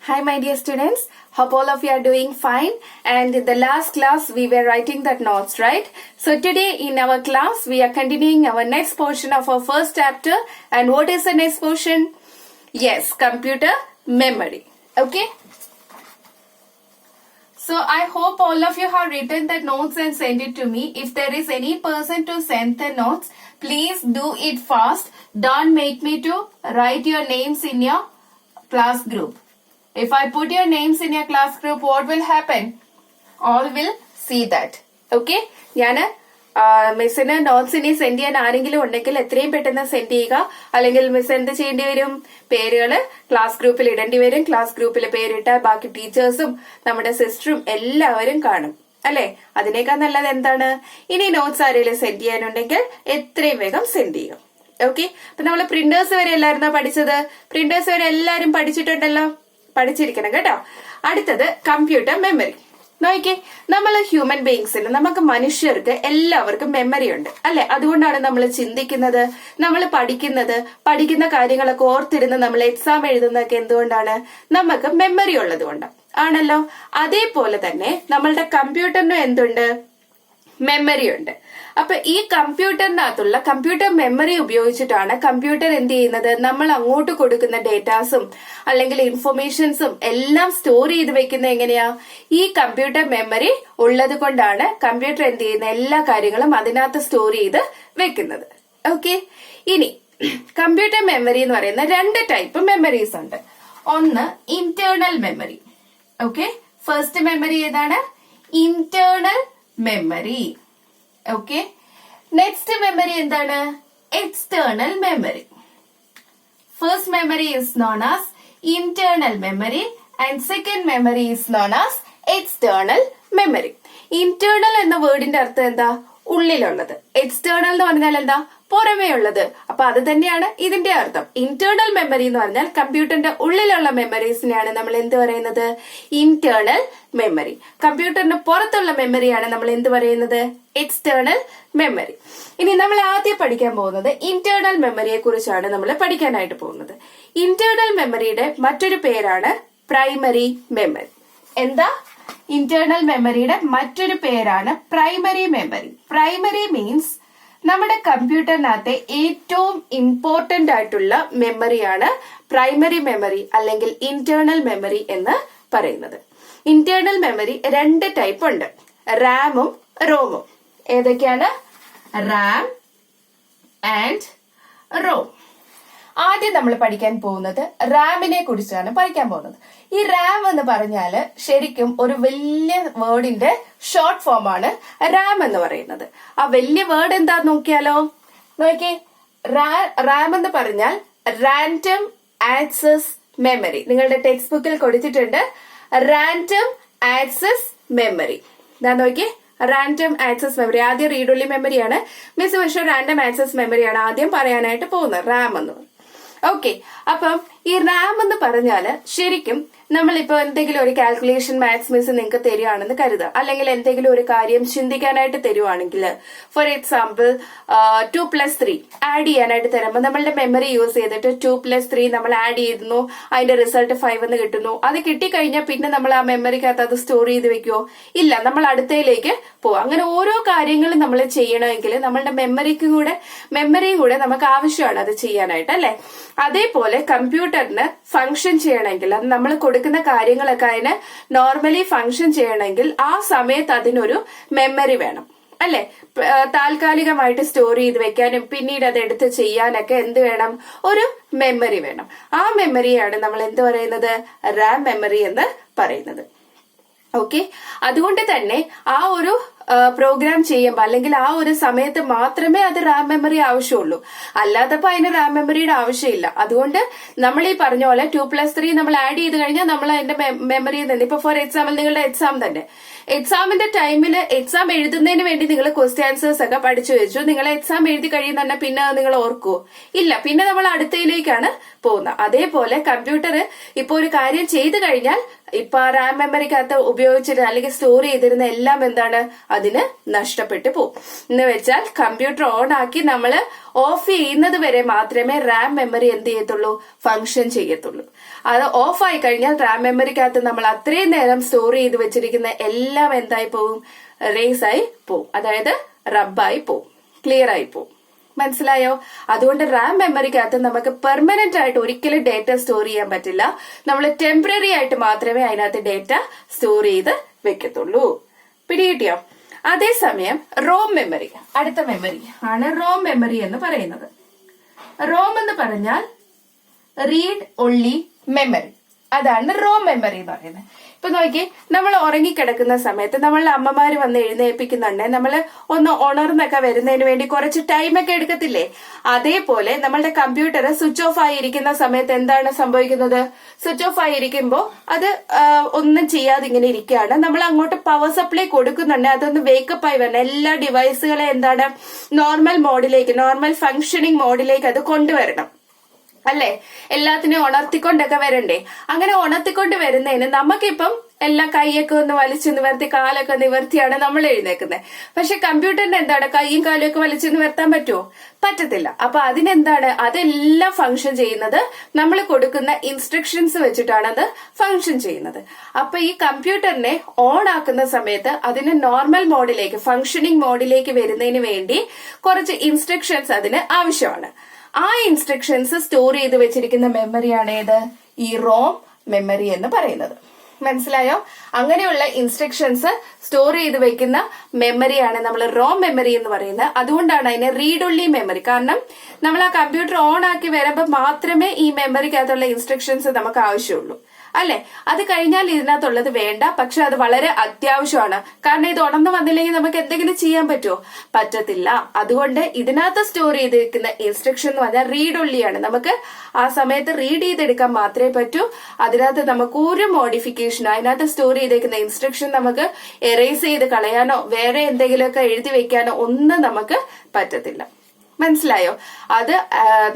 Hi my dear students, hope all of you are doing fine, and in the last class we were writing that notes, right? So today in our class we are continuing our next portion of our first chapter, and what is the next portion? Yes, computer memory. Okay? So I hope all of you have written the notes and sent it to me. If there is any person to send the notes, please do it fast. Don't make me to write your names in your class group. If I put your names in your class group, what will happen? All will see that. Okay? ഞാൻ മിസ്സിന് notes ഇനി send ചെയ്യാൻ ആരെങ്കിലും ഉണ്ടെങ്കിൽ എത്രയും പെട്ടെന്ന് send ചെയ്യുക. അല്ലെങ്കിൽ മിസ് എന്ത് ചെയ്യേണ്ടി വരും? പേരുകള് ക്ലാസ് ഗ്രൂപ്പിൽ ഇടേണ്ടി വരും. ക്ലാസ് ഗ്രൂപ്പിൽ പേരിട്ടാൽ ബാക്കി ടീച്ചേഴ്സും നമ്മുടെ സിസ്റ്ററും എല്ലാവരും കാണും. അല്ലെ? അതിനേക്കാൾ നല്ലത് എന്താണ്? ഇനി നോട്ട്സ് ആരെങ്കിലും സെൻഡ് ചെയ്യാനുണ്ടെങ്കിൽ എത്രയും വേഗം സെൻഡ് ചെയ്യും. ഓക്കെ? അപ്പൊ നമ്മള് പ്രിന്റേഴ്സ് വരെ എല്ലായിരുന്നോ പഠിച്ചത്? പ്രിന്റേഴ്സ് വരെ എല്ലാരും പഠിച്ചിട്ടുണ്ടല്ലോ. പഠിച്ചിരിക്കണം കേട്ടോ. അടുത്തത് കമ്പ്യൂട്ടർ മെമ്മറി. നോക്കിക്കേ, നമ്മൾ ഹ്യൂമൻ ബീയിങ്സിന്, നമുക്ക് മനുഷ്യർക്ക് എല്ലാവർക്കും മെമ്മറി ഉണ്ട് അല്ലെ? അതുകൊണ്ടാണ് നമ്മൾ ചിന്തിക്കുന്നത്, നമ്മൾ പഠിക്കുന്ന കാര്യങ്ങളൊക്കെ ഓർത്തിരുന്ന് നമ്മൾ എക്സാം എഴുതുന്നതൊക്കെ എന്തുകൊണ്ടാണ്? നമുക്ക് മെമ്മറി ഉള്ളത് കൊണ്ട് ആണല്ലോ. അതേപോലെ തന്നെ നമ്മളുടെ കമ്പ്യൂട്ടറിനും എന്തുണ്ട്? മെമ്മറി ഉണ്ട്. അപ്പൊ ഈ കമ്പ്യൂട്ടറിനകത്തുള്ള കമ്പ്യൂട്ടർ മെമ്മറി ഉപയോഗിച്ചിട്ടാണ് കമ്പ്യൂട്ടർ എന്ത് ചെയ്യുന്നത്? നമ്മൾ അങ്ങോട്ട് കൊടുക്കുന്ന ഡേറ്റാസും അല്ലെങ്കിൽ ഇൻഫർമേഷൻസും എല്ലാം സ്റ്റോർ ചെയ്ത് വെക്കുന്നത് എങ്ങനെയാ? ഈ കമ്പ്യൂട്ടർ മെമ്മറി ഉള്ളത് കൊണ്ടാണ് കമ്പ്യൂട്ടർ എന്ത് ചെയ്യുന്ന എല്ലാ കാര്യങ്ങളും അതിനകത്ത് സ്റ്റോർ ചെയ്ത് വെക്കുന്നത്. ഓക്കെ, ഇനി കമ്പ്യൂട്ടർ മെമ്മറി എന്ന് പറയുന്ന രണ്ട് ടൈപ്പ് മെമ്മറീസ് ഉണ്ട്. ഒന്ന് internal memory. Okay, first memory ഏതാണ്? Internal memory. Okay, next memory എന്താണ്? External memory. First memory is known as internal memory and second memory is known as external memory. Internal എന്ന വേർഡിന്റെ അർത്ഥം എന്താ? ഉള്ളിലുള്ളത്. എക്സ്റ്റേണൽ എന്ന് പറഞ്ഞാൽ എന്താ? പുറമേ ഉള്ളത്. അപ്പൊ അത് തന്നെയാണ് ഇതിന്റെ അർത്ഥം. ഇന്റേണൽ മെമ്മറി എന്ന് പറഞ്ഞാൽ കമ്പ്യൂട്ടറിന്റെ ഉള്ളിലുള്ള മെമ്മറീസിനെയാണ് നമ്മൾ എന്ത് പറയുന്നത്? Internal memory. കമ്പ്യൂട്ടറിന് പുറത്തുള്ള മെമ്മറിയാണ് നമ്മൾ എന്ത് പറയുന്നത്? External memory. ഇനി നമ്മൾ ആദ്യം പഠിക്കാൻ പോകുന്നത് ഇന്റേണൽ മെമ്മറിയെ കുറിച്ചാണ് നമ്മൾ പഠിക്കാനായിട്ട് പോകുന്നത്. ഇന്റേണൽ മെമ്മറിയുടെ മറ്റൊരു പേരാണ് പ്രൈമറി മെമ്മറി. എന്താ? ഇന്റേണൽ മെമ്മറിയുടെ മറ്റൊരു പേരാണ് പ്രൈമറി മെമ്മറി. പ്രൈമറി മീൻസ് നമ്മുടെ കമ്പ്യൂട്ടറിനകത്തെ ഏറ്റവും ഇമ്പോർട്ടന്റ് ആയിട്ടുള്ള മെമ്മറിയാണ് പ്രൈമറി മെമ്മറി അല്ലെങ്കിൽ ഇന്റേണൽ മെമ്മറി എന്ന് പറയുന്നത്. ഇന്റേണൽ മെമ്മറി രണ്ട് ടൈപ്പ് ഉണ്ട്, റാമും റോമും. ഏതൊക്കെയാണ്? RAM and ROM. ആദ്യം നമ്മൾ പഠിക്കാൻ പോകുന്നത് റാമിനെ കുറിച്ചാണ് പഠിക്കാൻ പോകുന്നത്. ഈ റാം എന്ന് പറഞ്ഞാല് ശരിക്കും ഒരു വലിയ വേർഡിന്റെ ഷോർട്ട് ഫോം ആണ് റാം എന്ന് പറയുന്നത്. ആ വലിയ വേർഡ് എന്താ നോക്കിയാലോ. നോക്കിയേ, റാം എന്ന് പറഞ്ഞാൽ റാൻഡം ആക്സസ് മെമ്മറി. നിങ്ങളുടെ ടെക്സ്റ്റ് ബുക്കിൽ കൊടുത്തിട്ടുണ്ട് റാൻഡം ആക്സസ് മെമ്മറി. ഞാൻ നോക്കിയേ, റാൻഡം ആക്സസ് മെമ്മറി. ആദ്യം റീഡ് ഒൺലി മെമ്മറിയാണ് മിസ്, പക്ഷെ റാൻഡം ആക്സസ് മെമ്മറിയാണ് ആദ്യം പറയാനായിട്ട് പോകുന്നത്, റാം എന്ന്. ഓക്കെ, അപ്പം ഈ റാം എന്ന് പറഞ്ഞാല് ശരിക്കും നമ്മളിപ്പോ എന്തെങ്കിലും ഒരു കാൽക്കുലേഷൻ മാത്സ് മിസ് നിങ്ങൾക്ക് തരുവാണെന്ന് കരുതുക, അല്ലെങ്കിൽ എന്തെങ്കിലും ഒരു കാര്യം ചിന്തിക്കാനായിട്ട് തരുവാണെങ്കിൽ, ഫോർ എക്സാമ്പിൾ 2+3 ആഡ് ചെയ്യാനായിട്ട് തരുമ്പോൾ നമ്മളുടെ മെമ്മറി യൂസ് ചെയ്തിട്ട് 2+3 നമ്മൾ ആഡ് ചെയ്യുന്നു, അതിന്റെ റിസൾട്ട് 5 എന്ന് കിട്ടുന്നു. അത് കിട്ടിക്കഴിഞ്ഞാൽ പിന്നെ നമ്മൾ ആ മെമ്മറിക്കകത്ത് അത് സ്റ്റോർ ചെയ്ത് വെക്കുവോ? ഇല്ല, നമ്മൾ അടുത്തയിലേക്ക് പോവാം. അങ്ങനെ ഓരോ കാര്യങ്ങളും നമ്മൾ ചെയ്യണമെങ്കിൽ നമ്മളുടെ മെമ്മറിയും കൂടെ നമുക്ക് ആവശ്യമാണ് അത് ചെയ്യാനായിട്ട്, അല്ലെ? അതേപോലെ കമ്പ്യൂട്ടറിന് ഫംഗ്ഷൻ ചെയ്യണമെങ്കിൽ, അത് നമ്മൾ കൊടുക്കുന്ന കാര്യങ്ങളൊക്കെ അതിന് നോർമലി ഫംഗ്ഷൻ ചെയ്യണമെങ്കിൽ ആ സമയത്ത് അതിനൊരു മെമ്മറി വേണം, അല്ലെ? താൽക്കാലികമായിട്ട് സ്റ്റോർ ചെയ്ത് വെക്കാനും പിന്നീട് അത് എടുത്ത് ചെയ്യാനൊക്കെ എന്ത് വേണം? ഒരു മെമ്മറി വേണം. ആ മെമ്മറിയാണ് നമ്മൾ എന്ത് പറയുന്നത്? റാം മെമ്മറി എന്ന് പറയുന്നത്. ഓക്കെ, അതുകൊണ്ട് തന്നെ ആ ഒരു പ്രോഗ്രാം ചെയ്യുമ്പോൾ അല്ലെങ്കിൽ ആ ഒരു സമയത്ത് മാത്രമേ അത് റാം മെമ്മറി ആവശ്യമുള്ളൂ, അല്ലാത്തപ്പോ അതിന് റാം മെമ്മറിയുടെ ആവശ്യമില്ല. അതുകൊണ്ട് നമ്മൾ ഈ പറഞ്ഞ പോലെ 2+3 നമ്മൾ ആഡ് ചെയ്ത് കഴിഞ്ഞാൽ നമ്മൾ അതിന്റെ മെമ്മറിയിൽ നിന്ന്, ഇപ്പൊ ഫോർ എക്സാമ്പിൾ നിങ്ങളുടെ എക്സാം തന്നെ, എക്സാമിന്റെ ടൈമിൽ എക്സാം എഴുതുന്നതിന് വേണ്ടി നിങ്ങൾ ക്വസ്റ്റ്യൻ ആൻസേഴ്സ് ഒക്കെ പഠിച്ചു വെച്ചു, നിങ്ങൾ എക്സാം എഴുതി കഴിയുന്ന തന്നെ പിന്നെ നിങ്ങൾ ഓർക്കുവോ? ഇല്ല, പിന്നെ നമ്മൾ അടുത്തയിലേക്കാണ് പോകുന്നത്. അതേപോലെ കമ്പ്യൂട്ടർ ഇപ്പൊ ഒരു കാര്യം ചെയ്തു കഴിഞ്ഞാൽ ഇപ്പൊ റാം മെമ്മറിക്കകത്ത് ഉപയോഗിച്ചിരുന്ന അല്ലെങ്കിൽ സ്റ്റോർ ചെയ്തിരുന്ന എല്ലാം എന്താണ് അതിന് നഷ്ടപ്പെട്ടു പോകും. എന്ന് വെച്ചാൽ കമ്പ്യൂട്ടർ ഓൺ ആക്കി നമ്മൾ ഓഫ് ചെയ്യുന്നത് വരെ മാത്രമേ റാം മെമ്മറി എന്ത് ചെയ്യത്തുള്ളൂ, ഫംഗ്ഷൻ ചെയ്യത്തുള്ളൂ. അത് ഓഫ് ആയി കഴിഞ്ഞാൽ റാം മെമ്മറിക്കകത്ത് നമ്മൾ അത്രയും നേരം സ്റ്റോർ ചെയ്ത് വെച്ചിരിക്കുന്ന എല്ലാം എന്തായി പോവും, റേസ് ആയി പോവും, അതായത് റബ്ബായി പോവും, ക്ലിയർ ആയി പോവും. മനസ്സിലായോ? അതുകൊണ്ട് റാം മെമ്മറിക്കകത്ത് നമുക്ക് പെർമനന്റ് ആയിട്ട് ഒരിക്കലും ഡേറ്റ സ്റ്റോർ ചെയ്യാൻ പറ്റില്ല. നമ്മൾ ടെമ്പററി ആയിട്ട് മാത്രമേ അതിനകത്ത് ഡേറ്റ സ്റ്റോർ ചെയ്ത് വെക്കത്തുള്ളൂ. പിടികിട്ടിയോ? അതേസമയം റോം മെമ്മറി, അടുത്ത മെമ്മറി ആണ് റോം മെമ്മറി എന്ന് പറയുന്നത്. റോം എന്ന് പറഞ്ഞാൽ റീഡ് ഒൺലി മെമ്മറി, അതാണ് റോം മെമ്മറി എന്ന് പറയുന്നത്. ഇപ്പൊ നോക്കി, നമ്മൾ ഉറങ്ങിക്കിടക്കുന്ന സമയത്ത് നമ്മളുടെ അമ്മമാര് വന്ന് എഴുന്നേൽപ്പിക്കുന്നുണ്ട്, നമ്മൾ ഒന്ന് ഉണർന്നൊക്കെ വരുന്നതിന് വേണ്ടി കുറച്ച് ടൈമൊക്കെ എടുക്കത്തില്ലേ? അതേപോലെ നമ്മളുടെ കമ്പ്യൂട്ടർ സ്വിച്ച് ഓഫ് ആയിരിക്കുന്ന സമയത്ത് എന്താണ് സംഭവിക്കുന്നത്? സ്വിച്ച് ഓഫ് ആയിരിക്കുമ്പോൾ അത് ഒന്നും ചെയ്യാതെ ഇങ്ങനെ ഇരിക്കുകയാണ്. നമ്മൾ അങ്ങോട്ട് പവർ സപ്ലൈ കൊടുക്കുന്നുണ്ട്, അതൊന്ന് വേക്കപ്പ് ആയി വരണം. എല്ലാ ഡിവൈസുകളെ എന്താണ് നോർമൽ മോഡിലേക്ക്, നോർമൽ ഫങ്ഷനിങ് മോഡിലേക്ക് അത് കൊണ്ടുവരണം അല്ലെ? എല്ലാത്തിനും ഉണർത്തിക്കൊണ്ടൊക്കെ വരണ്ടേ? അങ്ങനെ ഉണർത്തിക്കൊണ്ട് വരുന്നതിന് നമുക്കിപ്പം എല്ലാം കൈയൊക്കെ ഒന്ന് വലിച്ചു നിവർത്തി കാലൊക്കെ നിവർത്തിയാണ് നമ്മൾ എഴുന്നേക്കുന്നത്. പക്ഷെ കമ്പ്യൂട്ടറിന് എന്താണ്, കൈയും കാലും ഒക്കെ വലിച്ചു നിവർത്താൻ പറ്റുമോ? പറ്റത്തില്ല. അപ്പൊ അതിനെന്താണ്, അതെല്ലാം ഫംഗ്ഷൻ ചെയ്യുന്നത് നമ്മൾ കൊടുക്കുന്ന ഇൻസ്ട്രക്ഷൻസ് വെച്ചിട്ടാണ് അത് ഫംഗ്ഷൻ ചെയ്യുന്നത്. അപ്പൊ ഈ കമ്പ്യൂട്ടറിനെ ഓൺ ആക്കുന്ന സമയത്ത് അതിന് നോർമൽ മോഡിലേക്ക്, ഫംഗ്ഷനിങ് മോഡിലേക്ക് വരുന്നതിന് വേണ്ടി കുറച്ച് ഇൻസ്ട്രക്ഷൻസ് അതിന് ആവശ്യമാണ്. ആ ഇൻസ്ട്രക്ഷൻസ് സ്റ്റോർ ചെയ്ത് വെച്ചിരിക്കുന്ന മെമ്മറിയാണ് ഏത്, ഈ റോം മെമ്മറി എന്ന് പറയുന്നത്. മനസ്സിലായോ? അങ്ങനെയുള്ള ഇൻസ്ട്രക്ഷൻസ് സ്റ്റോർ ചെയ്ത് വെക്കുന്ന മെമ്മറിയാണ് നമ്മൾ റോം മെമ്മറി എന്ന് പറയുന്നത്. അതുകൊണ്ടാണ് അതിനെ റീഡ് ഒൺലി മെമ്മറി. കാരണം നമ്മൾ ആ കമ്പ്യൂട്ടർ ഓൺ ആക്കി വരുമ്പോൾ മാത്രമേ ഈ മെമ്മറിക്കകത്തുള്ള ഇൻസ്ട്രക്ഷൻസ് നമുക്ക് ആവശ്യമുള്ളൂ അല്ലെ? അത് കഴിഞ്ഞാൽ ഇതിനകത്തുള്ളത് വേണ്ട. പക്ഷെ അത് വളരെ അത്യാവശ്യമാണ്. കാരണം ഇത് ഉണർന്നു വന്നില്ലെങ്കിൽ നമുക്ക് എന്തെങ്കിലും ചെയ്യാൻ പറ്റുമോ? പറ്റത്തില്ല. അതുകൊണ്ട് ഇതിനകത്ത് സ്റ്റോർ ചെയ്തിരിക്കുന്ന ഇൻസ്ട്രക്ഷൻ എന്ന് പറഞ്ഞാൽ റീഡ് ഒൺലിയാണ്. നമുക്ക് ആ സമയത്ത് റീഡ് ചെയ്തെടുക്കാൻ മാത്രമേ പറ്റൂ. അതിനകത്ത് നമുക്ക് ഒരു മോഡിഫിക്കേഷനോ അതിനകത്ത് സ്റ്റോർ ചെയ്തേക്കുന്ന ഇൻസ്ട്രക്ഷൻ നമുക്ക് എറേസ് ചെയ്ത് കളയാനോ വേറെ എന്തെങ്കിലുമൊക്കെ എഴുതി വെക്കാനോ ഒന്നും നമുക്ക് പറ്റത്തില്ല. മനസ്സിലായോ? അത്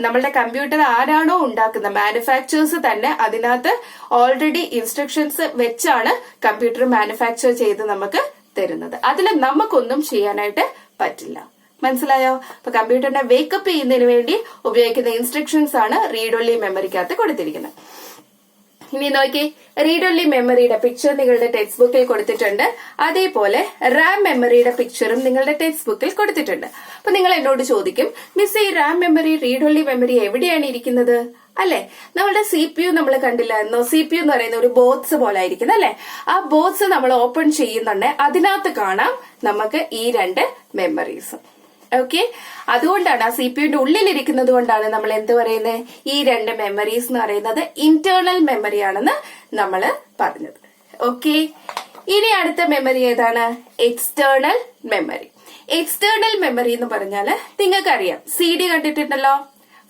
നമ്മളുടെ കമ്പ്യൂട്ടർ ആരാണോ ഉണ്ടാക്കുന്ന മാനുഫാക്ചേഴ്സ് തന്നെ അതിനകത്ത് ഓൾറെഡി ഇൻസ്ട്രക്ഷൻസ് വെച്ചാണ് കമ്പ്യൂട്ടർ മാനുഫാക്ചർ ചെയ്ത് നമുക്ക് തരുന്നത്. അതിൽ നമുക്കൊന്നും ചെയ്യാനായിട്ട് പറ്റില്ല. മനസ്സിലായോ? അപ്പൊ കമ്പ്യൂട്ടറിനെ വേക്കപ്പ് ചെയ്യുന്നതിന് വേണ്ടി ഉപയോഗിക്കുന്ന ഇൻസ്ട്രക്ഷൻസ് ആണ് റീഡ് ഒൺലി മെമ്മറിക്കകത്ത് കൊടുത്തിരിക്കുന്നത്. ഇനി നോക്കി, റീഡ് ഒൺലി മെമ്മറിയുടെ പിക്ചർ നിങ്ങളുടെ ടെക്സ്റ്റ് ബുക്കിൽ കൊടുത്തിട്ടുണ്ട്. അതേപോലെ റാം മെമ്മറിയുടെ പിക്ചറും നിങ്ങളുടെ ടെക്സ്റ്റ് ബുക്കിൽ കൊടുത്തിട്ടുണ്ട്. അപ്പൊ നിങ്ങൾ എന്നോട് ചോദിക്കും, മിസ് ഈ Ram memory, read only memory എവിടെയാണ് ഇരിക്കുന്നത് അല്ലെ? നമ്മളുടെ CPU നമ്മൾ കണ്ടില്ലായിരുന്നോ? CPU എന്ന് പറയുന്ന ഒരു ബോക്സ് പോലെ ആയിരിക്കും അല്ലെ? ആ ബോക്സ് നമ്മൾ ഓപ്പൺ ചെയ്യുന്നുണ്ട്, അതിനകത്ത് കാണാം നമുക്ക് ഈ രണ്ട് മെമ്മറീസ്. ഓക്കെ, അതുകൊണ്ടാണ് ആ CPU ഉള്ളിലിരിക്കുന്നത് കൊണ്ടാണ് നമ്മൾ എന്ത് പറയുന്നത്, ഈ രണ്ട് മെമ്മറീസ് എന്ന് പറയുന്നത് ഇന്റേണൽ മെമ്മറി ആണെന്ന് നമ്മൾ പറഞ്ഞത്. ഓക്കെ, ഇനി അടുത്ത മെമ്മറി ഏതാണ്? External memory. എക്സ്റ്റേണൽ മെമ്മറി എന്ന് പറഞ്ഞാല് നിങ്ങൾക്കറിയാം, CD കണ്ടിട്ടുണ്ടല്ലോ,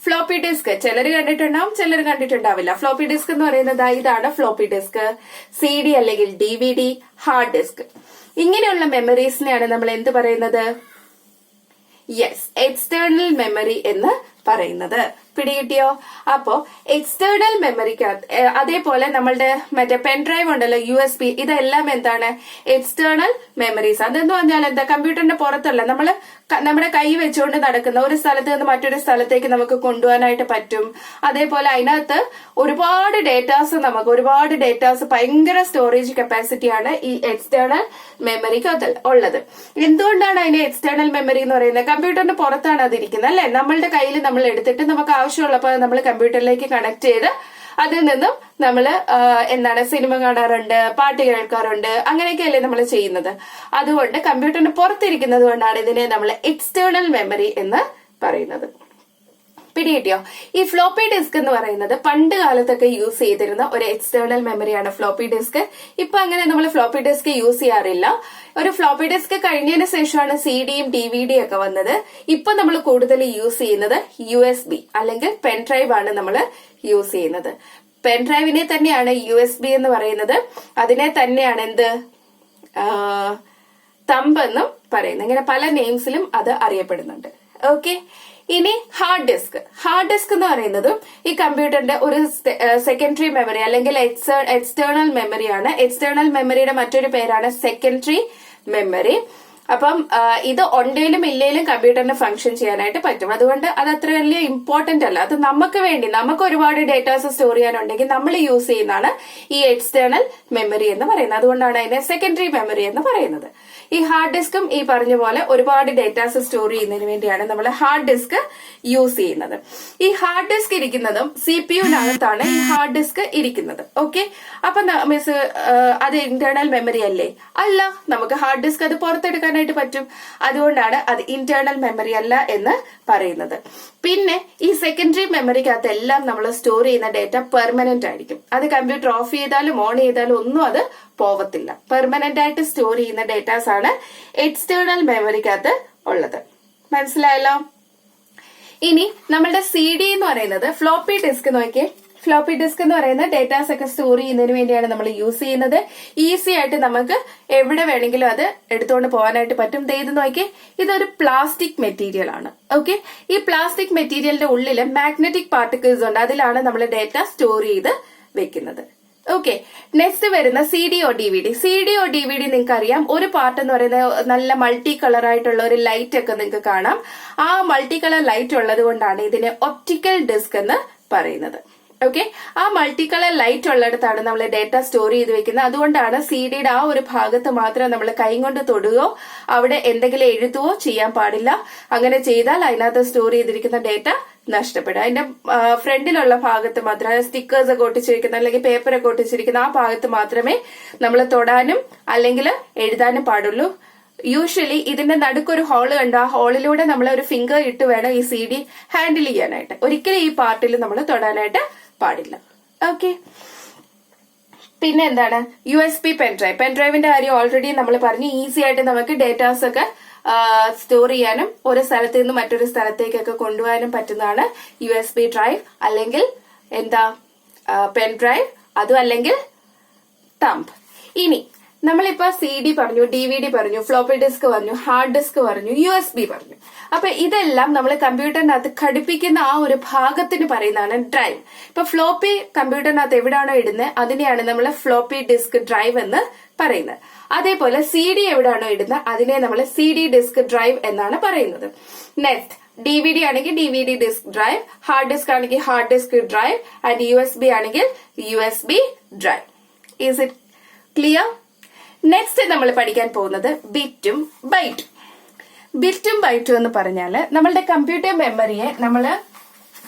ഫ്ലോപ്പി ഡിസ്ക്. ചിലർ കണ്ടിട്ടുണ്ടാവും, ചിലർ കണ്ടിട്ടുണ്ടാവില്ല. ഫ്ലോപ്പി ഡിസ്ക് എന്ന് പറയുന്നത് ഇതാണ് ഫ്ലോപ്പി ഡിസ്ക്, CD അല്ലെങ്കിൽ DVD, ഹാർഡ് ഡിസ്ക്. ഇങ്ങനെയുള്ള മെമ്മറീസിനെയാണ് നമ്മൾ എന്ത് പറയുന്നത്? യെസ്, എക്സ്റ്റേണൽ മെമ്മറി എന്ന് പറയുന്നത്. പിടികിട്ടിയോ? അപ്പോ എക്സ്റ്റേണൽ മെമ്മറിക്കകത്ത് അതേപോലെ നമ്മളുടെ മറ്റേ പെൻഡ്രൈവ് ഉണ്ടല്ലോ, USB, ഇതെല്ലാം എന്താണ്? External memories. അതെന്ന് പറഞ്ഞാൽ എന്താ? കമ്പ്യൂട്ടറിന്റെ പുറത്തല്ല, നമ്മള് നമ്മുടെ കൈ വെച്ചുകൊണ്ട് നടക്കുന്ന ഒരു സ്ഥലത്ത് നിന്ന് മറ്റൊരു സ്ഥലത്തേക്ക് നമുക്ക് കൊണ്ടുപോകാനായിട്ട് പറ്റും. അതേപോലെ അതിനകത്ത് ഒരുപാട് ഡേറ്റാസ് ഭയങ്കര സ്റ്റോറേജ് കപ്പാസിറ്റിയാണ് ഈ എക്സ്റ്റേണൽ മെമ്മറിക്ക് ഉള്ളത്. എന്തുകൊണ്ടാണ് അതിന് എക്സ്റ്റേണൽ മെമ്മറി എന്ന് പറയുന്നത്? കമ്പ്യൂട്ടറിന്റെ പുറത്താണ് അതിരിക്കുന്നത് അല്ലെ? നമ്മളുടെ കയ്യിൽ നമ്മൾ എടുത്തിട്ട് നമുക്ക് ആവശ്യമുള്ളപ്പോൾ നമ്മൾ കമ്പ്യൂട്ടറിലേക്ക് കണക്ട് ചെയ്ത് അതിൽ നിന്നും നമ്മൾ സിനിമ കാണാറുണ്ട്, പാട്ട് കേൾക്കാറുണ്ട്, അങ്ങനെയൊക്കെയല്ലേ നമ്മൾ ചെയ്യുന്നത്. അതുകൊണ്ട് കമ്പ്യൂട്ടറിന് പുറത്തിരിക്കുന്നത് കൊണ്ടാണ് ഇതിനെ നമ്മൾ എക്സ്റ്റേണൽ മെമ്മറി എന്ന് പറയുന്നത്. പിടികിട്ടിയോ? ഈ ഫ്ലോപ്പി ഡിസ്ക് എന്ന് പറയുന്നത് പണ്ട് കാലത്തൊക്കെ യൂസ് ചെയ്തിരുന്ന ഒരു എക്സ്റ്റേണൽ മെമ്മറിയാണ് ഫ്ലോപ്പി ഡിസ്ക്. ഇപ്പൊ അങ്ങനെ നമ്മൾ ഫ്ലോപ്പി ഡിസ്ക് യൂസ് ചെയ്യാറില്ല. ഒരു ഫ്ലോപ്പി ഡിസ്ക് കഴിഞ്ഞതിന് ശേഷമാണ് CDയും DVDയും ഒക്കെ വന്നത്. ഇപ്പൊ നമ്മൾ കൂടുതൽ യൂസ് ചെയ്യുന്നത് USB അല്ലെങ്കിൽ പെൻഡ്രൈവ് ആണ് നമ്മൾ യൂസ് ചെയ്യുന്നത്. പെൻഡ്രൈവിനെ തന്നെയാണ് USB എന്ന് പറയുന്നത്. അതിനെ തന്നെയാണ് തമ്പ് എന്നും പറയുന്നത്. ഇങ്ങനെ പല നെയിംസിലും അത് അറിയപ്പെടുന്നുണ്ട്. ഓക്കെ, ഇനി ഹാർഡ് ഡിസ്ക് എന്ന് പറയുന്നതും ഈ കമ്പ്യൂട്ടറിന്റെ ഒരു സെക്കൻഡറി മെമ്മറി അല്ലെങ്കിൽ എക്സ്റ്റേണൽ മെമ്മറിയാണ്. എക്സ്റ്റേണൽ മെമ്മറിയുടെ മറ്റൊരു പേരാണ് സെക്കൻഡറി മെമ്മറി. അപ്പം ഇത് ഉണ്ടേലും ഇല്ലേലും കമ്പ്യൂട്ടറിന് ഫംഗ്ഷൻ ചെയ്യാനായിട്ട് പറ്റും. അതുകൊണ്ട് അത് അത്ര വലിയ ഇമ്പോർട്ടന്റ് അല്ല. അത് നമുക്ക് വേണ്ടി നമുക്ക് ഒരുപാട് ഡേറ്റാസ് സ്റ്റോർ ചെയ്യാനുണ്ടെങ്കിൽ നമ്മൾ യൂസ് ചെയ്യുന്നതാണ് ഈ എക്സ്റ്റേണൽ മെമ്മറി എന്ന് പറയുന്നത്. അതുകൊണ്ടാണ് അതിനെ സെക്കൻഡറി മെമ്മറി എന്ന് പറയുന്നത്. ഈ ഹാർഡ് ഡിസ്കും ഈ പറഞ്ഞ പോലെ ഒരുപാട് ഡേറ്റാസ് സ്റ്റോർ ചെയ്യുന്നതിന് വേണ്ടിയാണ് നമ്മൾ ഹാർഡ് ഡിസ്ക് യൂസ് ചെയ്യുന്നത്. ഈ ഹാർഡ് ഡിസ്ക് ഇരിക്കുന്നതും CPU-നകത്താണ് ഈ ഹാർഡ് ഡിസ്ക് ഇരിക്കുന്നത്. ഓക്കെ, അപ്പൊ മിസ് അത് ഇന്റേണൽ മെമ്മറി അല്ലേ? അല്ല, നമുക്ക് ഹാർഡ് ഡിസ്ക് അത് പുറത്തെടുക്കാൻ പറ്റും. അതുകൊണ്ടാണ് അത് ഇന്റേണൽ മെമ്മറി അല്ല എന്ന് പറയുന്നത്. പിന്നെ ഈ സെക്കൻഡറി മെമ്മറിക്കകത്ത് എല്ലാം നമ്മൾ സ്റ്റോർ ചെയ്യുന്ന ഡേറ്റ പെർമനന്റ് ആയിരിക്കും. അത് കമ്പ്യൂട്ടർ ഓഫ് ചെയ്താലും ഓൺ ചെയ്താലും ഒന്നും അത് പോവത്തില്ല. പെർമനന്റ് ആയിട്ട് സ്റ്റോർ ചെയ്യുന്ന ഡേറ്റാസ് ആണ് എക്സ്റ്റേണൽ മെമ്മറിക്കകത്ത് ഉള്ളത്. മനസ്സിലായല്ലോ? ഇനി നമ്മളുടെ CD എന്ന് പറയുന്നത് ഫ്ലോപ്പി ഡിസ്ക്. നോക്കിയേ, ഫ്ലോപ്പി ഡിസ്ക് എന്ന് പറയുന്ന ഡേറ്റാസ് ഒക്കെ സ്റ്റോർ ചെയ്യുന്നതിന് വേണ്ടിയാണ് നമ്മൾ യൂസ് ചെയ്യുന്നത്. ഈസി ആയിട്ട് നമുക്ക് എവിടെ വേണമെങ്കിലും അത് എടുത്തുകൊണ്ട് പോകാനായിട്ട് പറ്റും. ഇത് നോക്കിയേ, ഇതൊരു പ്ലാസ്റ്റിക് മെറ്റീരിയൽ ആണ്. ഓക്കെ, ഈ പ്ലാസ്റ്റിക് മെറ്റീരിയലിന്റെ ഉള്ളിൽ മാഗ്നറ്റിക് പാർട്ടിക്കിൾസ് ഉണ്ട്. അതിലാണ് നമ്മൾ ഡേറ്റ സ്റ്റോർ ചെയ്ത് വെക്കുന്നത്. ഓക്കെ, നെക്സ്റ്റ് വരുന്ന CD-OR DVD. CD-OR DVD നിങ്ങൾക്ക് അറിയാം, ഒരു പാർട്ട് എന്ന് പറയുന്നത് നല്ല മൾട്ടി കളർ ആയിട്ടുള്ള ഒരു ലൈറ്റ് ഒക്കെ നിങ്ങൾക്ക് കാണാം. ആ മൾട്ടി കളർ ലൈറ്റ് ഉള്ളത് കൊണ്ടാണ് ഇതിനെ ഒപ്റ്റിക്കൽ ഡിസ്ക് എന്ന് പറയുന്നത്. ഓക്കെ, ആ മൾട്ടി കളർ ലൈറ്റ് ഉള്ളിടത്താണ് നമ്മൾ ഡേറ്റ സ്റ്റോർ ചെയ്ത് വെക്കുന്നത്. അതുകൊണ്ടാണ് CD-യുടെ ആ ഒരു ഭാഗത്ത് മാത്രം നമ്മൾ കൈ കൊണ്ട് തൊടുകയോ അവിടെ എന്തെങ്കിലും എഴുതുകയോ ചെയ്യാൻ പാടില്ല. അങ്ങനെ ചെയ്താൽ അതിനകത്ത് സ്റ്റോർ ചെയ്തിരിക്കുന്ന ഡേറ്റ നഷ്ടപ്പെടും. അതിന്റെ ഫ്രണ്ടിലുള്ള ഭാഗത്ത് മാത്രം സ്റ്റിക്കേഴ്സ് ഒക്കെ ഒട്ടിച്ചിരിക്കുന്ന അല്ലെങ്കിൽ പേപ്പറൊക്കെ ഒട്ടിച്ചിരിക്കുന്ന ആ ഭാഗത്ത് മാത്രമേ നമ്മൾ തൊടാനും അല്ലെങ്കിൽ എഴുതാനും പാടുള്ളൂ. യൂഷ്വലി ഇതിന്റെ നടുക്കൊരു ഹോള് കണ്ടു, ആ ഹോളിലൂടെ നമ്മൾ ഒരു ഫിംഗർ ഇട്ട് വേണം ഈ CD ഹാൻഡിൽ ചെയ്യാനായിട്ട്. ഒരിക്കലും ഈ പാർട്ടിൽ നമ്മൾ തൊടാനായിട്ട് പാടില്ല. ഓക്കെ, പിന്നെ എന്താണ് USB പെൻഡ്രൈവ്. പെൻഡ്രൈവിന്റെ കാര്യം ഓൾറെഡി നമ്മൾ പറഞ്ഞു. ഈസി ആയിട്ട് നമുക്ക് ഡേറ്റാസ് ഒക്കെ സ്റ്റോർ ചെയ്യാനും ഒരു സ്ഥലത്ത് നിന്ന് മറ്റൊരു സ്ഥലത്തേക്കൊക്കെ കൊണ്ടുപോകാനും പറ്റുന്നതാണ് USB ഡ്രൈവ് അല്ലെങ്കിൽ എന്താ പെൻഡ്രൈവ്, അതും അല്ലെങ്കിൽ തമ്പ്. ഇനി നമ്മളിപ്പോ CD പറഞ്ഞു, DVD പറഞ്ഞു, ഫ്ലോപ്പി ഡിസ്ക് പറഞ്ഞു, ഹാർഡ് ഡിസ്ക് പറഞ്ഞു, USB പറഞ്ഞു. അപ്പൊ ഇതെല്ലാം നമ്മൾ കമ്പ്യൂട്ടറിനകത്ത് ഘടിപ്പിക്കുന്ന ആ ഒരു ഭാഗത്തിന് പറയുന്നതാണ് ഡ്രൈവ്. ഇപ്പൊ ഫ്ലോപ്പി കമ്പ്യൂട്ടറിനകത്ത് എവിടെയാണോ ഇടുന്നത് അതിനെയാണ് നമ്മൾ ഫ്ലോപ്പി ഡിസ്ക് ഡ്രൈവ് എന്ന് പറയുന്നത്. അതേപോലെ CD എവിടെയാണോ ഇടുന്നത് അതിനെ നമ്മൾ CD ഡിസ്ക് ഡ്രൈവ് എന്നാണ് പറയുന്നത്. നെക്സ്റ്റ് DVD ആണെങ്കിൽ DVD disk drive, hard disk ആണെങ്കിൽ hard disk drive, and USB ആണെങ്കിൽ USB drive. Is it clear? Next നമ്മൾ പഠിക്കാൻ പോകുന്നത് ബിറ്റും ബൈറ്റും. ബിറ്റും ബൈറ്റും എന്ന് പറഞ്ഞാല് നമ്മളുടെ കമ്പ്യൂട്ടർ മെമ്മറിയെ നമ്മൾ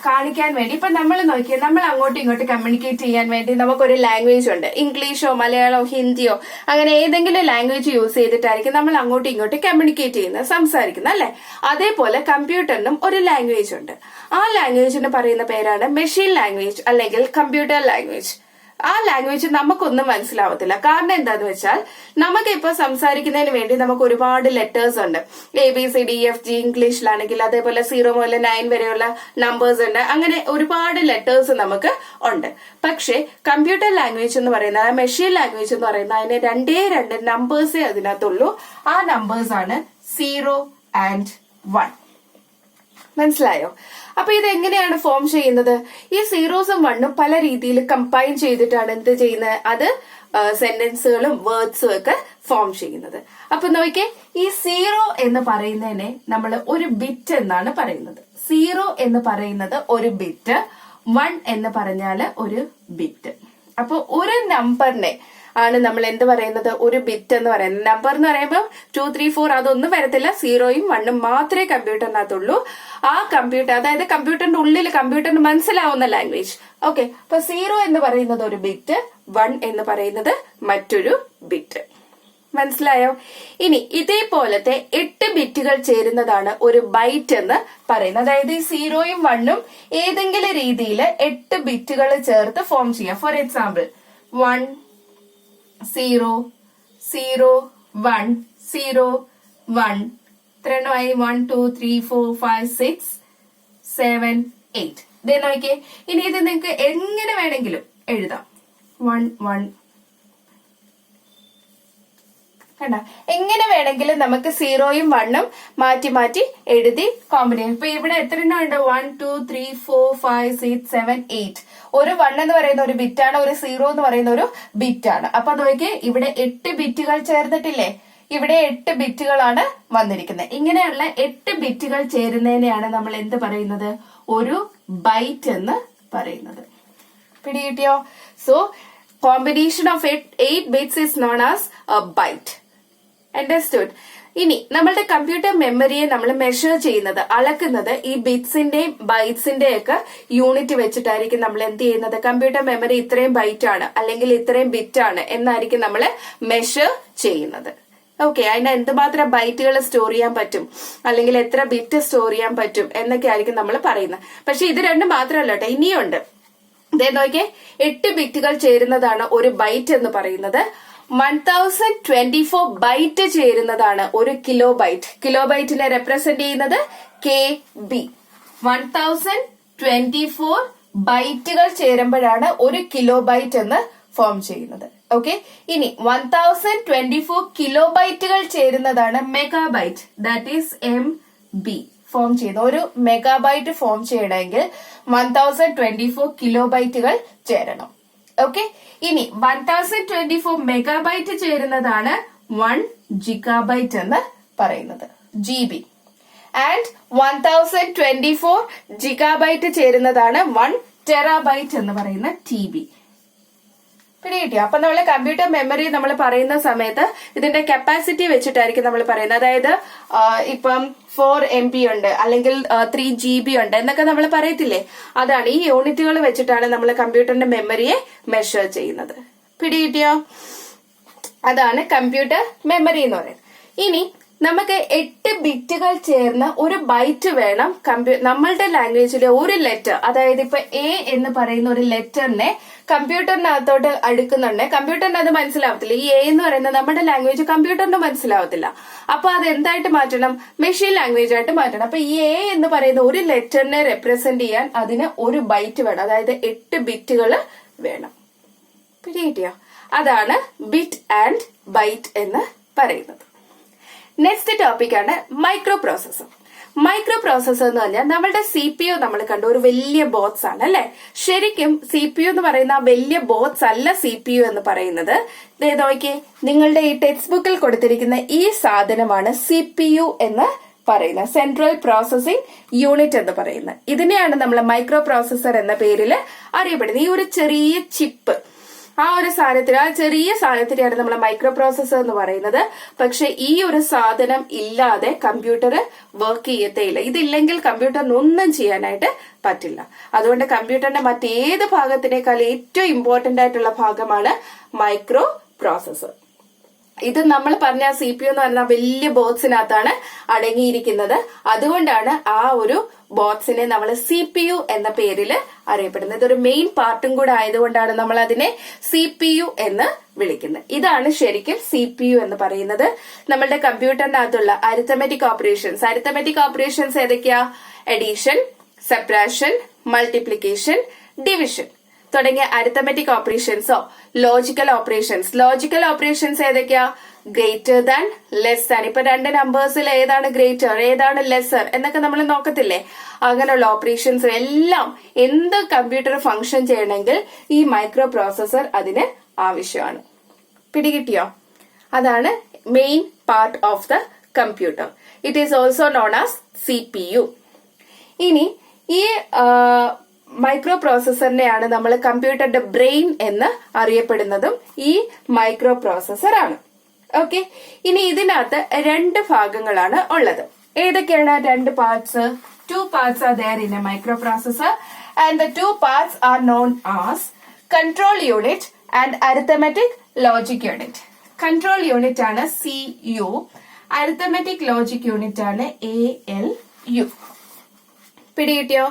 കാണിക്കാൻ വേണ്ടി, ഇപ്പൊ നമ്മൾ നോക്കിയാൽ നമ്മൾ അങ്ങോട്ടും ഇങ്ങോട്ടും കമ്മ്യൂണിക്കേറ്റ് ചെയ്യാൻ വേണ്ടി നമുക്കൊരു ലാംഗ്വേജ് ഉണ്ട്. ഇംഗ്ലീഷോ മലയാളമോ ഹിന്ദിയോ അങ്ങനെ ഏതെങ്കിലും ലാംഗ്വേജ് യൂസ് ചെയ്തിട്ടായിരിക്കും നമ്മൾ അങ്ങോട്ടും ഇങ്ങോട്ടും കമ്മ്യൂണിക്കേറ്റ് ചെയ്യുന്നത്, സംസാരിക്കുന്നത്, അല്ലെ? അതേപോലെ കമ്പ്യൂട്ടറിനും ഒരു ലാംഗ്വേജ് ഉണ്ട്. ആ ലാംഗ്വേജിന് പറയുന്ന പേരാണ് മെഷീൻ ലാംഗ്വേജ് അല്ലെങ്കിൽ കമ്പ്യൂട്ടർ ലാംഗ്വേജ്. ആ ലാംഗ്വേജ് നമുക്കൊന്നും മനസ്സിലാവത്തില്ല. കാരണം എന്താന്ന് വെച്ചാൽ നമുക്കിപ്പോ സംസാരിക്കുന്നതിന് വേണ്ടി നമുക്ക് ഒരുപാട് ലെറ്റേഴ്സ് ഉണ്ട്. ABCDEFG ഇംഗ്ലീഷിലാണെങ്കിൽ, അതേപോലെ 0 മുതൽ 9 വരെയുള്ള നമ്പേഴ്സ് ഉണ്ട്. അങ്ങനെ ഒരുപാട് ലെറ്റേഴ്സ് നമുക്ക് ഉണ്ട്. പക്ഷെ കമ്പ്യൂട്ടർ ലാംഗ്വേജ് എന്ന് പറയുന്ന മെഷീൻ ലാംഗ്വേജ് എന്ന് പറയുന്ന അതിന് രണ്ട് നമ്പേഴ്സേ അതിനകത്തുള്ളൂ. ആ നമ്പേഴ്സ് ആണ് 0 and 1. മനസ്സിലായോ? അപ്പൊ ഇത് എങ്ങനെയാണ് ഫോം ചെയ്യുന്നത്? ഈ 0ഉം 1ഉം പല രീതിയിൽ കമ്പൈൻ ചെയ്തിട്ടാണ് എന്ത് ചെയ്യുന്നത്, അത് സെന്റൻസുകളും വേർഡ്സും ഒക്കെ ഫോം ചെയ്യുന്നത്. അപ്പൊ നോക്കിയേ, ഈ 0 എന്ന് പറയുന്നതിനെ നമ്മൾ ഒരു ബിറ്റ് എന്നാണ് പറയുന്നത്. 0 എന്ന് പറയുന്നത് ഒരു ബിറ്റ്, 1 എന്ന് പറഞ്ഞാല് ഒരു ബിറ്റ്. അപ്പൊ ഒരു നമ്പറിനെ ആണ് നമ്മൾ എന്ത് പറയുന്നത്, ഒരു ബിറ്റ് എന്ന് പറയുന്നത്. നമ്പർ എന്ന് പറയുമ്പോൾ 2, 3, 4 അതൊന്നും വരത്തില്ല. 0ഉം 1ഉം മാത്രമേ കമ്പ്യൂട്ടറിനകത്തുള്ളൂ. ആ കമ്പ്യൂട്ടർ, അതായത് കമ്പ്യൂട്ടറിന്റെ ഉള്ളിൽ കമ്പ്യൂട്ടറിന് മനസ്സിലാവുന്ന ലാംഗ്വേജ്. ഓക്കെ, അപ്പൊ 0 എന്ന് പറയുന്നത് ഒരു ബിറ്റ്, 1 എന്ന് പറയുന്നത് മറ്റൊരു ബിറ്റ്. മനസ്സിലായോ? ഇനി ഇതേപോലത്തെ 8 ബിറ്റുകൾ ചേരുന്നതാണ് ഒരു ബൈറ്റ് എന്ന് പറയുന്നത്. അതായത് ഈ 0ഉം 1ഉം ഏതെങ്കിലും രീതിയിൽ 8 ബിറ്റുകൾ ചേർത്ത് ഫോം ചെയ്യാം. For example 1 0 0 1 0 1 എത്രണ്ണമായി? 1 2 3 4 5 6 7 8. ഇതേ നോക്കിയേ. ഇനി ഇത് നിങ്ങൾക്ക് എങ്ങനെ വേണമെങ്കിലും എഴുതാം. 1 1 കണ്ട, എങ്ങനെ വേണമെങ്കിലും നമുക്ക് 0യും 1ഉം മാറ്റി മാറ്റി എഴുതി കോമ്പിനേഷൻ. ഇപ്പൊ ഇവിടെ എത്ര എണ്ണം ഉണ്ട്? 1 2 3 4 5 6 7 8. ഒരു 1 എന്ന് പറയുന്ന ഒരു ബിറ്റാണ്, ഒരു 0 എന്ന് പറയുന്ന ഒരു ബിറ്റാണ്. അപ്പൊ നോക്കിയേ, ഇവിടെ 8 ബിറ്റുകൾ ചേർന്നിട്ടില്ലേ? ഇവിടെ 8 ബിറ്റുകളാണ് വന്നിരിക്കുന്നത്. ഇങ്ങനെയുള്ള 8 ബിറ്റുകൾ ചേരുന്നതിനെയാണ് നമ്മൾ എന്ത് പറയുന്നത്? ഒരു ബൈറ്റ് എന്ന് പറയുന്നത്. പിടികിട്ടിയോ? So combination of 8 bits is known as a byte. Understood? ഇനി നമ്മളുടെ കമ്പ്യൂട്ടർ മെമ്മറിയെ നമ്മൾ മെഷർ ചെയ്യുന്നത്, അളക്കുന്നത് ഈ ബിറ്റ്സിന്റെയും ബൈറ്റ്സിന്റെയും ഒക്കെ യൂണിറ്റ് വെച്ചിട്ടായിരിക്കും നമ്മൾ എന്ത് ചെയ്യുന്നത്? കമ്പ്യൂട്ടർ മെമ്മറി ഇത്രയും ബൈറ്റ് ആണ് അല്ലെങ്കിൽ ഇത്രയും ബിറ്റ് ആണ് എന്നായിരിക്കും നമ്മൾ മെഷർ ചെയ്യുന്നത്. ഓക്കെ, അതിന് എന്തുമാത്രം ബൈറ്റുകൾ സ്റ്റോർ ചെയ്യാൻ പറ്റും അല്ലെങ്കിൽ എത്ര ബിറ്റ് സ്റ്റോർ ചെയ്യാൻ പറ്റും എന്നൊക്കെ ആയിരിക്കും നമ്മൾ പറയുന്നത്. പക്ഷെ ഇത് രണ്ടും മാത്രമല്ല കേട്ടോ, ഇനിയുണ്ട്. ഇതേ നോക്കിയേ, 8 ബിറ്റുകൾ ചേരുന്നതാണ് ഒരു ബൈറ്റ് എന്ന് പറയുന്നത്. 1024 ബൈറ്റ് ചേരുന്നതാണ് ഒരു കിലോ ബൈറ്റ്. കിലോ ബൈറ്റിനെ റെപ്രസെന്റ് ചെയ്യുന്നത് KB. 1024 ബൈറ്റുകൾ ചേരുമ്പോഴാണ് ഒരു കിലോ ബൈറ്റ് എന്ന് ഫോം ചെയ്യുന്നത്. ഓക്കെ, ഇനി 1024 കിലോ ബൈറ്റുകൾ ചേരുന്നതാണ് megabyte. That is MB form ചെയ്യുന്നത്. ഒരു മെഗാബൈറ്റ് ഫോം ചെയ്യണമെങ്കിൽ 1024 കിലോ ബൈറ്റുകൾ ചേരണം. ഓക്കെ, ഇനി 1024 മെഗാബൈറ്റ് ചേരുന്നതാണ് 1 ജിഗാബൈറ്റ് എന്ന് പറയുന്നത്, GB. ആൻഡ് 1024 ജിഗാബൈറ്റ് ചേരുന്നതാണ് 1 ടെറാബൈറ്റ് എന്ന് പറയുന്ന TB. പിടികിട്ടിയോ? അപ്പൊ നമ്മള് കമ്പ്യൂട്ടർ മെമ്മറി നമ്മൾ പറയുന്ന സമയത്ത് ഇതിന്റെ കപ്പാസിറ്റി വെച്ചിട്ടായിരിക്കും നമ്മൾ പറയുന്നത്. അതായത് ഇപ്പം 4 MB ഉണ്ട് അല്ലെങ്കിൽ 3 GB ഉണ്ട് എന്നൊക്കെ നമ്മൾ പറയത്തില്ലേ? അതാണ്, ഈ യൂണിറ്റുകൾ വെച്ചിട്ടാണ് നമ്മൾ കമ്പ്യൂട്ടറിന്റെ മെമ്മറിയെ മെഷർ ചെയ്യുന്നത്. പിടികിട്ടിയോ? അതാണ് കമ്പ്യൂട്ടർ മെമ്മറി എന്ന് പറയുന്നത്. ഇനി നമുക്ക് 8 ബിറ്റുകൾ ചേർന്ന് ഒരു ബൈറ്റ് വേണം. നമ്മളുടെ ലാംഗ്വേജിലെ ഒരു ലെറ്റർ, അതായത് ഇപ്പൊ A എന്ന് പറയുന്ന ഒരു ലെറ്ററിനെ കമ്പ്യൂട്ടറിനകത്തോട്ട് അടുക്കുന്നുണ്ട്. കമ്പ്യൂട്ടറിന് അത് മനസ്സിലാവത്തില്ല. ഈ A എന്ന് പറയുന്നത് നമ്മുടെ ലാംഗ്വേജ് കമ്പ്യൂട്ടറിന് മനസ്സിലാവത്തില്ല. അപ്പൊ അത് എന്തായിട്ട് മാറ്റണം? മെഷീൻ ലാംഗ്വേജ് ആയിട്ട് മാറ്റണം. അപ്പൊ ഈ A എന്ന് പറയുന്ന ഒരു ലെറ്ററിനെ റെപ്രസെന്റ് ചെയ്യാൻ അതിന് ഒരു ബൈറ്റ് വേണം, അതായത് 8 ബിറ്റുകൾ വേണം. പിടികിട്ടിയോ? അതാണ് ബിറ്റ് ആൻഡ് ബൈറ്റ് എന്ന് പറയുന്നത്. നെക്സ്റ്റ് ടോപ്പിക് ആണ് മൈക്രോ പ്രോസസർ. മൈക്രോ പ്രോസസർ എന്ന് പറഞ്ഞാൽ നമ്മളുടെ CPU നമ്മൾ കണ്ടു, ഒരു വലിയ ബോക്സ് ആണ് അല്ലെ? ശരിക്കും CPU എന്ന് പറയുന്ന ആ വലിയ ബോക്സ് അല്ല CPU എന്ന് പറയുന്നത്. നോക്കിയേ, നിങ്ങളുടെ ഈ ടെക്സ്റ്റ് ബുക്കിൽ കൊടുത്തിരിക്കുന്ന ഈ സാധനമാണ് CPU എന്ന് പറയുന്നത്, സെൻട്രൽ പ്രോസസിംഗ് യൂണിറ്റ് എന്ന് പറയുന്നത്. ഇതിനെയാണ് നമ്മൾ മൈക്രോ പ്രോസസർ എന്ന പേരിൽ അറിയപ്പെടുന്നത്. ഈ ഒരു ചെറിയ ചിപ്പ്, ആ ഒരു സാധനത്തിന്, ആ ചെറിയ സാധനത്തിനെയാണ് നമ്മൾ മൈക്രോ പ്രോസസർ എന്ന് പറയുന്നത്. പക്ഷെ ഈ ഒരു സാധനം ഇല്ലാതെ കമ്പ്യൂട്ടർ വർക്ക് ചെയ്യത്തേയില്ല. ഇതില്ലെങ്കിൽ കമ്പ്യൂട്ടറിന് ഒന്നും ചെയ്യാനായിട്ട് പറ്റില്ല. അതുകൊണ്ട് കമ്പ്യൂട്ടറിന്റെ മറ്റേത് ഭാഗത്തിനേക്കാൾ ഏറ്റവും ഇമ്പോർട്ടന്റ് ആയിട്ടുള്ള ഭാഗമാണ് മൈക്രോ പ്രോസസർ. ഇത് നമ്മൾ പറഞ്ഞ CPU എന്ന് പറഞ്ഞ വലിയ ബോക്സിനകത്താണ് അടങ്ങിയിരിക്കുന്നത്. അതുകൊണ്ടാണ് ആ ഒരു ബോക്സിനെ നമ്മൾ CPU എന്ന പേരിൽ അറിയപ്പെടുന്നത്. ഇതൊരു മെയിൻ പാർട്ടും കൂടെ ആയതുകൊണ്ടാണ് നമ്മൾ അതിനെ CPU എന്ന് വിളിക്കുന്നത്. ഇതാണ് ശരിക്കും CPU എന്ന് പറയുന്നത്. നമ്മളുടെ കമ്പ്യൂട്ടറിനകത്തുള്ള അരിത്തമെറ്റിക് ഓപ്പറേഷൻസ് ഏതൊക്കെയാ? എഡീഷൻ, സബ്ട്രാക്ഷൻ, മൾട്ടിപ്ലിക്കേഷൻ, ഡിവിഷൻ തുടങ്ങിയ അരിത്തമെറ്റിക് ഓപ്പറേഷൻസോ ലോജിക്കൽ ഓപ്പറേഷൻസ് ഏതൊക്കെയാ? Greater than, less than. ഇപ്പൊ 2 നമ്പേഴ്സിൽ ഏതാണ് ഗ്രേറ്റർ, ഏതാണ് ലെസർ എന്നൊക്കെ നമ്മൾ നോക്കത്തില്ലേ? അങ്ങനെയുള്ള ഓപ്പറേഷൻസ് എല്ലാം എന്ത് കമ്പ്യൂട്ടർ ഫംഗ്ഷൻ ചെയ്യണമെങ്കിൽ ഈ മൈക്രോ പ്രോസസർ അതിന് ആവശ്യമാണ്. പിടികിട്ടിയോ? അതാണ് main part of the computer. It is also known as CPU. ഇനി ഈ മൈക്രോ പ്രോസസറിനെയാണ് നമ്മൾ കമ്പ്യൂട്ടറിന്റെ ബ്രെയിൻ എന്ന് അറിയപ്പെടുന്നതും ഈ മൈക്രോ പ്രോസസർ ആണ്. ഓക്കെ, ഇനി ഇതിനകത്ത് 2 ഭാഗങ്ങളാണ് ഉള്ളത്. ഏതൊക്കെയാണ് 2 parts? 2 parts are there in a microprocessor and the 2 parts are known as control unit and arithmetic logic unit. Control unit ആണ് CU, arithmetic logic unit ആണ് ALU. പിടികിട്ടിയോ?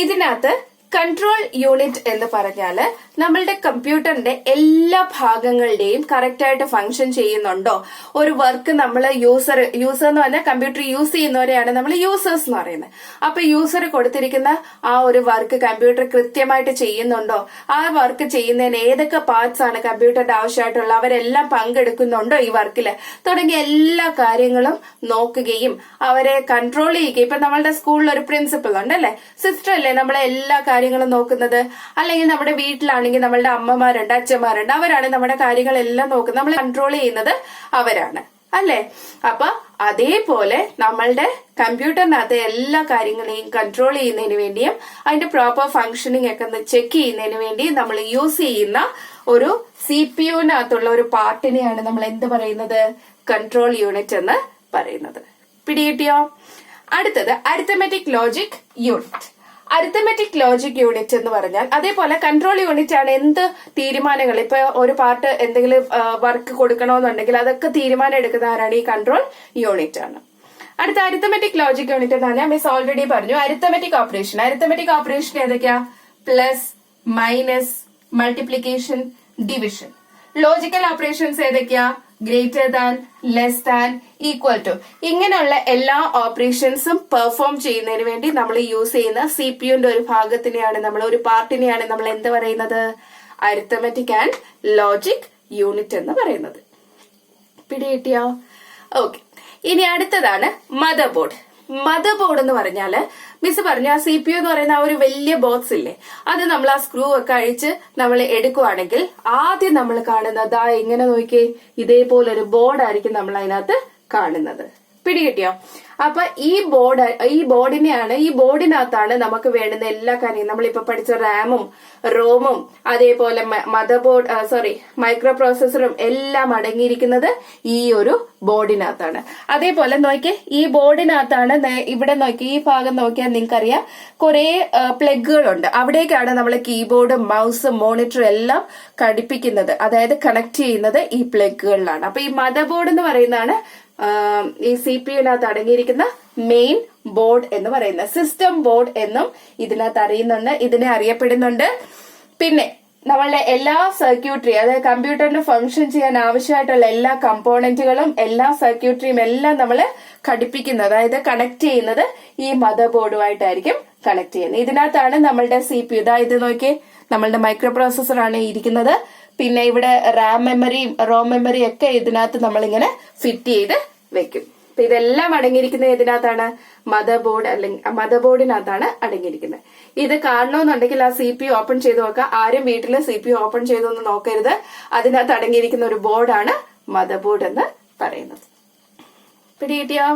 ഇതിനകത്ത് കൺട്രോൾ യൂണിറ്റ് എന്ന് പറഞ്ഞാല് നമ്മളുടെ കമ്പ്യൂട്ടറിന്റെ എല്ലാ ഭാഗങ്ങളുടെയും കറക്റ്റ് ആയിട്ട് ഫംഗ്ഷൻ ചെയ്യുന്നുണ്ടോ? ഒരു വർക്ക് നമ്മൾ യൂസർ എന്ന് പറഞ്ഞാൽ കമ്പ്യൂട്ടർ യൂസ് ചെയ്യുന്നവരെയാണ് നമ്മൾ യൂസേഴ്സ് എന്ന് പറയുന്നത്. അപ്പൊ യൂസർ കൊടുത്തിരിക്കുന്ന ആ ഒരു വർക്ക് കമ്പ്യൂട്ടർ കൃത്യമായിട്ട് ചെയ്യുന്നുണ്ടോ? ആ വർക്ക് ചെയ്യുന്നതിന് ഏതൊക്കെ പാർട്സ് ആണ് കമ്പ്യൂട്ടറിന്റെ ആവശ്യമായിട്ടുള്ള, അവരെല്ലാം പങ്കെടുക്കുന്നുണ്ടോ ഈ വർക്കിൽ, തുടങ്ങിയ എല്ലാ കാര്യങ്ങളും നോക്കുകയും അവരെ കൺട്രോൾ ചെയ്യുകയും. ഇപ്പൊ നമ്മളുടെ സ്കൂളിൽ ഒരു പ്രിൻസിപ്പൽ ഉണ്ടല്ലേ, സിസ്റ്റർ അല്ലേ നമ്മളെ എല്ലാ കാര്യങ്ങളും നോക്കുന്നത്. അല്ലെങ്കിൽ നമ്മുടെ വീട്ടിലാണെങ്കിൽ നമ്മളുടെ അമ്മമാരുണ്ട്, അച്ഛന്മാരുണ്ട്, അവരാണ് നമ്മുടെ കാര്യങ്ങളെല്ലാം നോക്കുന്നത്, നമ്മളെ കൺട്രോൾ ചെയ്യുന്നത് അവരാണ് അല്ലെ. അപ്പൊ അതേപോലെ നമ്മളുടെ കമ്പ്യൂട്ടറിനകത്ത് എല്ലാ കാര്യങ്ങളെയും കൺട്രോൾ ചെയ്യുന്നതിന് വേണ്ടിയും അതിന്റെ പ്രോപ്പർ ഫംഗ്ഷനിങ് ഒക്കെ ചെക്ക് ചെയ്യുന്നതിന് വേണ്ടിയും നമ്മൾ യൂസ് ചെയ്യുന്ന ഒരു CPU-നകത്തുള്ള ഒരു പാർട്ടിനെയാണ് നമ്മൾ എന്ത് പറയുന്നത്? കൺട്രോൾ യൂണിറ്റ് എന്ന് പറയുന്നത്. പിടികിട്ടിയോ? അടുത്തത് arithmetic logic unit. Arithmetic logic unit എന്ന് പറഞ്ഞാൽ അതേപോലെ കൺട്രോൾ യൂണിറ്റ് ആണ് എന്ത് തീരുമാനങ്ങൾ, ഇപ്പൊ ഒരു പാർട്ട് എന്തെങ്കിലും വർക്ക് കൊടുക്കണമെന്നുണ്ടെങ്കിൽ അതൊക്കെ തീരുമാനം എടുക്കുന്ന ആരാണ്? ഈ കൺട്രോൾ യൂണിറ്റ് ആണ്. അടുത്ത അരിത്തമെറ്റിക് ലോജിക് യൂണിറ്റ് എന്ന് പറഞ്ഞാൽ മിസ് ഓൾറെഡി പറഞ്ഞു, അരിത്തമെറ്റിക് ഓപ്പറേഷൻ. അരിത്തമെറ്റിക് ഓപ്പറേഷൻ ഏതൊക്കെയാ? Plus, minus, multiplication, division. Logical operations ഏതൊക്കെയാ? Greater than, less than, equal to. ഇങ്ങനെയുള്ള എല്ലാ ഓപ്പറേഷൻസും പെർഫോം ചെയ്യുന്നതിന് വേണ്ടി നമ്മൾ യൂസ് ചെയ്യുന്ന CPU-ന്റെ ഒരു ഭാഗത്തിനെയാണ് നമ്മൾ, ഒരു പാർട്ടിനെയാണ് നമ്മൾ എന്ത് പറയുന്നത്? അരിത്തമെറ്റിക് ആൻഡ് ലോജിക് യൂണിറ്റ് എന്ന് പറയുന്നത്. പിടികിട്ടിയോ? ഓക്കെ. ഇനി അടുത്തതാണ് മദർ ബോർഡ്. മദർ ബോർഡ് എന്ന് പറഞ്ഞാല് മിസ് പറഞ്ഞു, ആ CPU എന്ന് പറയുന്ന ആ ഒരു വലിയ ബോക്സ് ഇല്ലേ, അത് നമ്മൾ ആ സ്ക്രൂ ഒക്കെ അഴിച്ച് നമ്മൾ എടുക്കുവാണെങ്കിൽ ആദ്യം നമ്മൾ കാണുന്നത് ഇങ്ങനെ നോക്കിയേ, ഇതേപോലൊരു ബോർഡായിരിക്കും നമ്മൾ അതിനകത്ത് കാണുന്നത്. പിടികിട്ടിയോ? അപ്പൊ ഈ ബോർഡിനകത്താണ് നമുക്ക് വേണ്ടുന്ന എല്ലാ കാര്യവും. നമ്മളിപ്പോ പഠിച്ച റാമും റോമും അതേപോലെ മദർ ബോർഡ് മൈക്രോ പ്രോസസറും എല്ലാം അടങ്ങിയിരിക്കുന്നത് ഈ ഒരു ബോർഡിനകത്താണ്. അതേപോലെ നോക്കിയേ, ഈ ബോർഡിനകത്താണ് ഇവിടെ നോക്കി, ഈ ഭാഗം നോക്കിയാൽ നിങ്ങൾക്കറിയാം കുറെ പ്ലഗുകളുണ്ട്. അവിടേക്കാണ് നമ്മൾ കീബോർഡും മൗസും മോണിറ്ററും എല്ലാം ഘടിപ്പിക്കുന്നത്, അതായത് കണക്ട് ചെയ്യുന്നത് ഈ പ്ലഗുകളിലാണ്. അപ്പൊ ഈ മദർ ബോർഡ് എന്ന് പറയുന്നതാണ് ഈ CPU-നകത്ത് അടങ്ങിയിരിക്കുന്ന മെയിൻ ബോർഡ് എന്ന് പറയുന്നത്. സിസ്റ്റം ബോർഡ് എന്നും ഇതിനെ അറിയപ്പെടുന്നുണ്ട്. പിന്നെ നമ്മളുടെ എല്ലാ സർക്യൂട്ടറി, അതായത് കമ്പ്യൂട്ടറിന് ഫംഗ്ഷൻ ചെയ്യാൻ ആവശ്യമായിട്ടുള്ള എല്ലാ കമ്പോണന്റുകളും എല്ലാ സർക്യൂട്ടറിയും എല്ലാം നമ്മൾ ഘടിപ്പിക്കുന്നത്, അതായത് കണക്ട് ചെയ്യുന്നത് ഈ മദർ ബോർഡുമായിട്ടായിരിക്കും കണക്ട് ചെയ്യുന്നത്. ഇതിനകത്താണ് നമ്മളുടെ CPU. ഇത് നോക്കിയേ, നമ്മളുടെ മൈക്രോ പ്രോസസർ ആണ് ഇരിക്കുന്നത്. പിന്നെ ഇവിടെ റാം മെമ്മറിയും റോം മെമ്മറിയും ഒക്കെ ഇതിനകത്ത് നമ്മളിങ്ങനെ ഫിറ്റ് ചെയ്ത് വെക്കും. അപ്പൊ ഇതെല്ലാം അടങ്ങിയിരിക്കുന്നത് ഇതിനകത്താണ്? മദർ ബോർഡ്, അല്ലെങ്കിൽ മദർ ബോർഡിനകത്താണ് അടങ്ങിയിരിക്കുന്നത്. ഇത് കാണണമെന്നുണ്ടെങ്കിൽ ആ CPU ഓപ്പൺ ചെയ്ത് നോക്കാം. ആരും വീട്ടിൽ CPU ഓപ്പൺ ചെയ്തൊന്നും നോക്കരുത്. അതിനകത്ത് അടങ്ങിയിരിക്കുന്ന ഒരു ബോർഡാണ് മദർ ബോർഡ് എന്ന് പറയുന്നത്. പിടികിട്ടിയോ?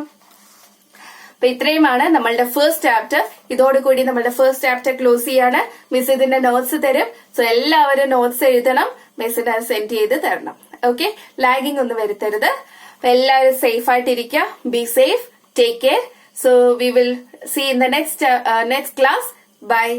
അപ്പൊ ഇത്രയുമാണ് നമ്മളുടെ ഫസ്റ്റ് ചാപ്റ്റർ. ഇതോടുകൂടി നമ്മളുടെ ഫസ്റ്റ് ചാപ്റ്റർ ക്ലോസ് ചെയ്യാണ്. മിസ് ഇതിന്റെ നോട്ട്സ് തരും. സോ എല്ലാവരും നോട്ട്സ് എഴുതണം, മിസ്സിന് സെൻഡ് ചെയ്ത് തരണം. ഓക്കെ, ലാഗിങ് ഒന്നും വരുത്തരുത്. അപ്പൊ എല്ലാവരും സേഫ് ആയിട്ടിരിക്കുക. Be safe, take care. So we will see in the next class. By.